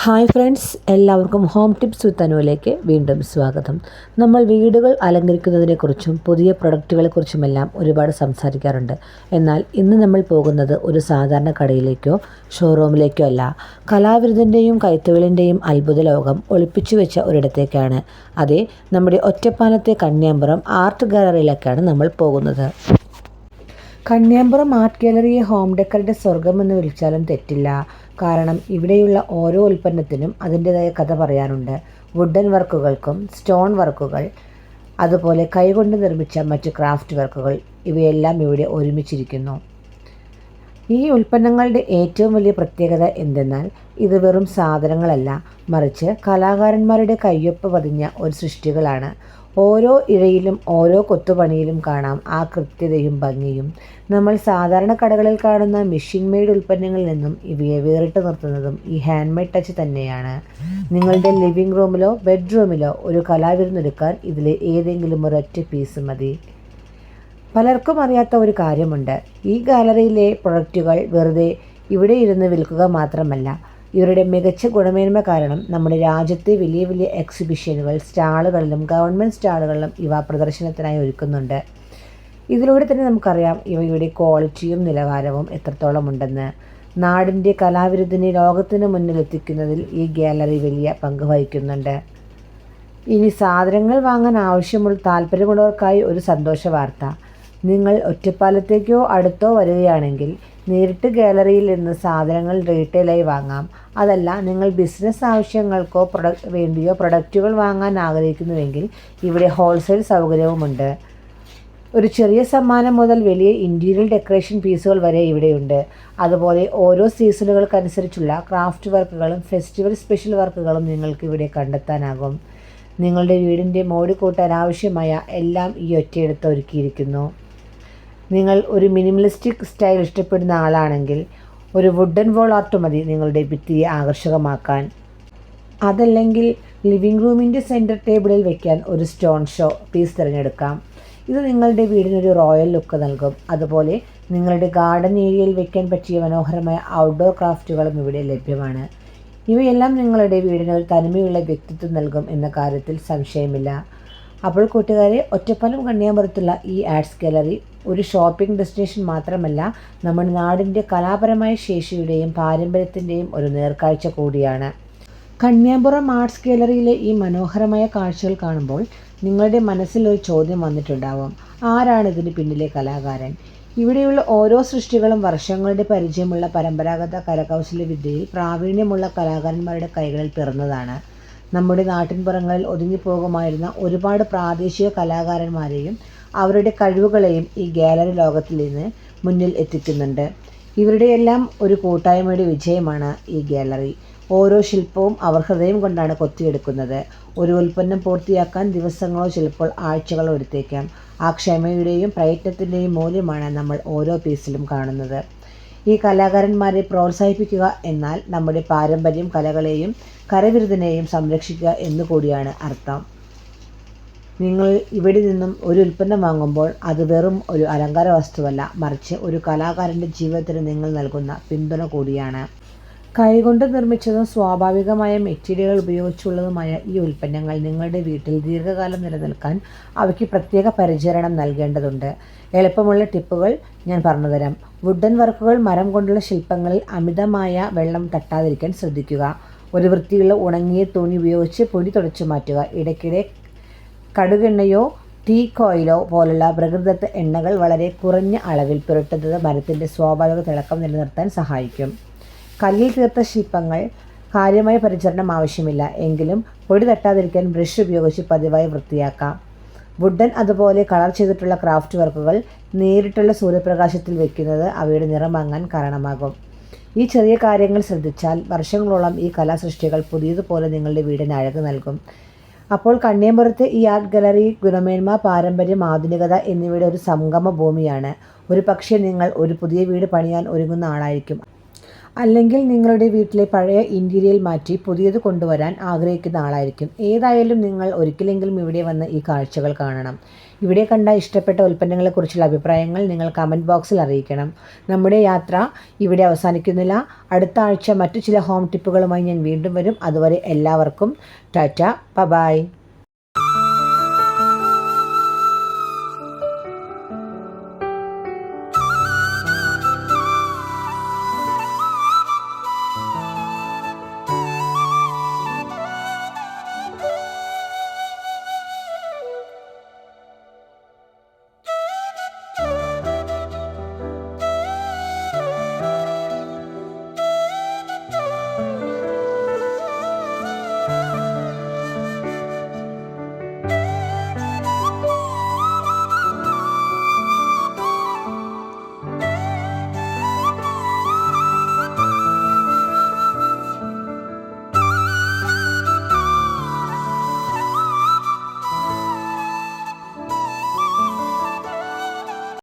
Hi friends, എല്ലാവർക്കും home tips വിത്ത് അനുവിലേക്ക് വീണ്ടും സ്വാഗതം. നമ്മൾ വീടുകൾ അലങ്കരിക്കുന്നതിനെക്കുറിച്ചും പുതിയ പ്രൊഡക്റ്റുകളെക്കുറിച്ചുമെല്ലാം ഒരുപാട് സംസാരിക്കാറുണ്ട്. എന്നാൽ ഇന്ന് നമ്മൾ പോകുന്നത് ഒരു സാധാരണ കടയിലേക്കോ ഷോറൂമിലേക്കോ അല്ല. കലാവിരുതിൻ്റെയും കൈത്തൊഴിലിൻ്റെയും അത്ഭുത ലോകം ഒളിപ്പിച്ചു വെച്ച ഒരിടത്തേക്കാണ്. അതെ, നമ്മുടെ ഒറ്റപ്പാലത്തെ കന്യാമ്പുറം ആർട്ട് ഗാലറിയിലേക്കാണ് നമ്മൾ പോകുന്നത്. കന്യാമ്പുറം ആർട്ട് ഗാലറിയെ ഹോം ഡെക്കറിൻ്റെ സ്വർഗമെന്ന് വിളിച്ചാലും തെറ്റില്ല. കാരണം ഇവിടെയുള്ള ഓരോ ഉൽപ്പന്നത്തിനും അതിൻ്റെതായ കഥ പറയാനുണ്ട്. വുഡൻ വർക്കുകൾക്കും സ്റ്റോൺ വർക്കുകൾ, അതുപോലെ കൈകൊണ്ട് നിർമ്മിച്ച മറ്റ് ക്രാഫ്റ്റ് വർക്കുകൾ, ഇവയെല്ലാം ഇവിടെ ഒരുമിച്ചിരിക്കുന്നു. ഈ ഉൽപ്പന്നങ്ങളുടെ ഏറ്റവും വലിയ പ്രത്യേകത എന്തെന്നാൽ ഇത് വെറും സാധനങ്ങളല്ല, മറിച്ച് കലാകാരന്മാരുടെ കയ്യൊപ്പ് പതിഞ്ഞ ഒരു സൃഷ്ടികളാണ്. ഓരോ ഇഴയിലും ഓരോ കൊത്തുപണിയിലും കാണാം ആ കൃത്യതയും ഭംഗിയും. നമ്മൾ സാധാരണ കടകളിൽ കാണുന്ന മെഷീൻ മെയ്ഡ് ഉൽപ്പന്നങ്ങളിൽ നിന്നും ഇവയെ വേറിട്ട് നിർത്തുന്നതും ഈ ഹാൻഡ് മെയ്ഡ് ടച്ച് തന്നെയാണ്. നിങ്ങളുടെ ലിവിംഗ് റൂമിലോ ബെഡ്റൂമിലോ ഒരു കലാവിരുന്നൊരുക്കാൻ ഇതിലെ ഏതെങ്കിലും ഒരൊറ്റ പീസ് മതി. പലർക്കും അറിയാത്ത ഒരു കാര്യമുണ്ട്. ഈ ഗാലറിയിലെ പ്രൊഡക്റ്റുകൾ വെറുതെ ഇവിടെ ഇരുന്ന് വിൽക്കുക മാത്രമല്ല, ഇവരുടെ മികച്ച ഗുണമേന്മ കാരണം നമ്മുടെ രാജ്യത്തെ വലിയ വലിയ എക്സിബിഷനുകൾ, സ്റ്റാളുകളിലും ഗവൺമെൻറ് സ്റ്റാളുകളിലും ഇവ പ്രദർശനത്തിനായി ഒരുക്കുന്നുണ്ട്. ഇതിലൂടെ തന്നെ നമുക്കറിയാം ഇവയുടെ ക്വാളിറ്റിയും നിലവാരവും എത്രത്തോളം ഉണ്ടെന്ന്. നാടിൻ്റെ കലാവിരുതിനെ ലോകത്തിന് മുന്നിൽ എത്തിക്കുന്നതിൽ ഈ ഗാലറി വലിയ പങ്ക് വഹിക്കുന്നുണ്ട്. ഇനി സാധനങ്ങൾ വാങ്ങാൻ ആവശ്യമുള്ള താല്പര്യമുള്ളവർക്കായി ഒരു സന്തോഷ വാർത്ത. നിങ്ങൾ ഒറ്റപ്പാലത്തേക്കോ അടുത്തോ വരികയാണെങ്കിൽ നേരിട്ട് ഗാലറിയിൽ നിന്ന് സാധനങ്ങൾ റീറ്റെയിലായി വാങ്ങാം. അതല്ല, നിങ്ങൾ ബിസിനസ് ആവശ്യങ്ങൾക്കോ വേണ്ടിയോ പ്രൊഡക്റ്റുകൾ വാങ്ങാൻ ആഗ്രഹിക്കുന്നുവെങ്കിൽ ഇവിടെ ഹോൾസെയിൽ സൗകര്യവുമുണ്ട്. ഒരു ചെറിയ സമ്മാനം മുതൽ വലിയ ഇൻറ്റീരിയർ ഡെക്കറേഷൻ പീസുകൾ വരെ ഇവിടെയുണ്ട്. അതുപോലെ ഓരോ സീസണുകൾക്കനുസരിച്ചുള്ള ക്രാഫ്റ്റ് വർക്കുകളും ഫെസ്റ്റിവൽ സ്പെഷ്യൽ വർക്കുകളും നിങ്ങൾക്ക് ഇവിടെ കണ്ടെത്താനാകും. നിങ്ങളുടെ വീടിൻ്റെ മോടി കൂട്ടാൻ ആവശ്യമായ എല്ലാം ഈ ഒറ്റയിടത്ത് ഒരുക്കിയിരിക്കുന്നു. നിങ്ങൾ ഒരു മിനിമലിസ്റ്റിക് സ്റ്റൈൽ ഇഷ്ടപ്പെടുന്ന ആളാണെങ്കിൽ ഒരു വുഡൻ വോൾ ആർട്ട് മതി നിങ്ങളുടെ ഭിത്തിയെ ആകർഷകമാക്കാൻ. അതല്ലെങ്കിൽ ലിവിംഗ് റൂമിൻ്റെ സെൻറ്റർ ടേബിളിൽ വയ്ക്കാൻ ഒരു സ്റ്റോൺ ഷോ പീസ് തിരഞ്ഞെടുക്കാം. ഇത് നിങ്ങളുടെ വീടിനൊരു റോയൽ ലുക്ക് നൽകും. അതുപോലെ നിങ്ങളുടെ ഗാർഡൻ ഏരിയയിൽ വയ്ക്കാൻ പറ്റിയ മനോഹരമായ ഔട്ട്ഡോർ ക്രാഫ്റ്റുകളും ഇവിടെ ലഭ്യമാണ്. ഇവയെല്ലാം നിങ്ങളുടെ വീടിന് ഒരു തനിമയുള്ള വ്യക്തിത്വം നൽകും എന്ന കാര്യത്തിൽ സംശയമില്ല. അപ്പോൾ കൂട്ടുകാരെ, ഒറ്റപ്പാലം കന്യാമ്പുറത്തുള്ള ഈ ആർട്സ് ഗാലറി ഒരു ഷോപ്പിംഗ് ഡെസ്റ്റിനേഷൻ മാത്രമല്ല, നമ്മുടെ നാടിൻ്റെ കലാപരമായ ശേഷിയുടെയും പാരമ്പര്യത്തിൻ്റെയും ഒരു നേർക്കാഴ്ച കൂടിയാണ്. കന്യാമ്പുറം ആർട്സ് ഗാലറിയിലെ ഈ മനോഹരമായ കാഴ്ചകൾ കാണുമ്പോൾ നിങ്ങളുടെ മനസ്സിൽ ഒരു ചോദ്യം വന്നിട്ടുണ്ടാവും: ആരാണ് ഇതിന് പിന്നിലെ കലാകാരൻ? ഇവിടെയുള്ള ഓരോ സൃഷ്ടികളും വർഷങ്ങളുടെ പരിചയമുള്ള പരമ്പരാഗത കരകൗശല വിദ്യയിൽ പ്രാവീണ്യമുള്ള കലാകാരന്മാരുടെ കൈകളിൽ പിറന്നതാണ്. നമ്മുടെ നാട്ടിൻപുറങ്ങളിൽ ഒതുങ്ങിപ്പോകുമായിരുന്ന ഒരുപാട് പ്രാദേശിക കലാകാരന്മാരെയും അവരുടെ കഴിവുകളെയും ഈ ഗാലറി ലോകത്തിൽ നിന്ന് മുന്നിൽ എത്തിക്കുന്നുണ്ട്. ഇവരുടെയെല്ലാം ഒരു കൂട്ടായ്മയുടെ വിജയമാണ് ഈ ഗാലറി. ഓരോ ശില്പവും അവർ ഹൃദയം കൊണ്ടാണ് കൊത്തിയെടുക്കുന്നത്. ഒരു ഉൽപ്പന്നം പൂർത്തിയാക്കാൻ ദിവസങ്ങളോ ചിലപ്പോൾ ആഴ്ചകളോ എടുത്തേക്കാം. ആ ക്ഷമയുടെയും പ്രയത്നത്തിൻ്റെയും മൂല്യമാണ് നമ്മൾ ഓരോ പീസിലും കാണുന്നത്. ഈ കലാകാരന്മാരെ പ്രോത്സാഹിപ്പിക്കുക എന്നാൽ നമ്മുടെ പാരമ്പര്യം, കലകളെയും കരവിരുതിനെയും സംരക്ഷിക്കുക എന്നുകൂടിയാണ് അർത്ഥം. നിങ്ങൾ ഇവിടെ നിന്നും ഒരു ഉൽപ്പന്നം വാങ്ങുമ്പോൾ അത് വെറും ഒരു അലങ്കാര വസ്തുവല്ല, മറിച്ച് ഒരു കലാകാരൻ്റെ ജീവിതത്തിന് നിങ്ങൾ നൽകുന്ന പിന്തുണ കൂടിയാണ്. കൈകൊണ്ട് നിർമ്മിച്ചതും സ്വാഭാവികമായ മെറ്റീരിയലുകൾ ഉപയോഗിച്ചുള്ളതുമായ ഈ ഉൽപ്പന്നങ്ങൾ നിങ്ങളുടെ വീട്ടിൽ ദീർഘകാലം നിലനിൽക്കാൻ അവയ്ക്ക് പ്രത്യേക പരിചരണം നൽകേണ്ടതുണ്ട്. എളുപ്പമുള്ള ടിപ്പുകൾ ഞാൻ പറഞ്ഞുതരാം. വുഡൻ വർക്കുകൾ, മരം കൊണ്ടുള്ള ശില്പങ്ങളിൽ അമിതമായ വെള്ളം തട്ടാതിരിക്കാൻ ശ്രദ്ധിക്കുക. ഒരു വൃത്തിയുള്ള ഉണങ്ങിയ തുണി ഉപയോഗിച്ച് പൊടി തുടച്ചു മാറ്റുക. ഇടയ്ക്കിടെ കടുകെണ്ണയോ ടീക്ക് ഓയിലോ പോലുള്ള പ്രകൃതിദത്ത എണ്ണകൾ വളരെ കുറഞ്ഞ അളവിൽ പുരട്ടുന്നത് മരത്തിൻ്റെ സ്വാഭാവിക തിളക്കം നിലനിർത്താൻ സഹായിക്കും. കല്ലിൽ തീർത്ത ശില്പങ്ങൾ കാര്യമായ പരിചരണം ആവശ്യമില്ല, എങ്കിലും പൊടി തട്ടാതിരിക്കാൻ ബ്രഷ് ഉപയോഗിച്ച് പതിവായി വൃത്തിയാക്കാം. വുഡൻ അതുപോലെ കളർ ചെയ്തിട്ടുള്ള ക്രാഫ്റ്റ് വർക്കുകൾ നേരിട്ടുള്ള സൂര്യപ്രകാശത്തിൽ വയ്ക്കുന്നത് അവയുടെ നിറം മങ്ങാൻ കാരണമാകും. ഈ ചെറിയ കാര്യങ്ങൾ ശ്രദ്ധിച്ചാൽ വർഷങ്ങളോളം ഈ കലാസൃഷ്ടികൾ പുതിയതുപോലെ നിങ്ങളുടെ വീടിന് അഴക് നൽകും. അപ്പോൾ കന്യാമ്പുറത്തെ ഈ ആർട്ട് ഗാലറി ഗുണമേന്മ, പാരമ്പര്യം, ആധുനികത എന്നിവയുടെ ഒരു സംഗമ ഭൂമിയാണ്. ഒരു പക്ഷേ നിങ്ങൾ ഒരു പുതിയ വീട് പണിയാൻ ഒരുങ്ങുന്ന ആളായിരിക്കും. അല്ലെങ്കിൽ നിങ്ങളുടെ വീട്ടിലെ പഴയ ഇൻറ്റീരിയൽ മാറ്റി പുതിയത് കൊണ്ടുവരാൻ ആഗ്രഹിക്കുന്ന ആളായിരിക്കും. ഏതായാലും നിങ്ങൾ ഒരിക്കലെങ്കിലും ഇവിടെ വന്ന് ഈ കാഴ്ചകൾ കാണണം. ഇവിടെ കണ്ട ഇഷ്ടപ്പെട്ട ഉൽപ്പന്നങ്ങളെക്കുറിച്ചുള്ള അഭിപ്രായങ്ങൾ നിങ്ങൾ കമൻറ്റ് ബോക്സിൽ അറിയിക്കണം. നമ്മുടെ യാത്ര ഇവിടെ അവസാനിക്കുന്നില്ല. അടുത്ത ആഴ്ച മറ്റു ചില ഹോം ടിപ്പുകളുമായി ഞാൻ വീണ്ടും വരും. അതുവരെ എല്ലാവർക്കും ടാറ്റ, ബൈ.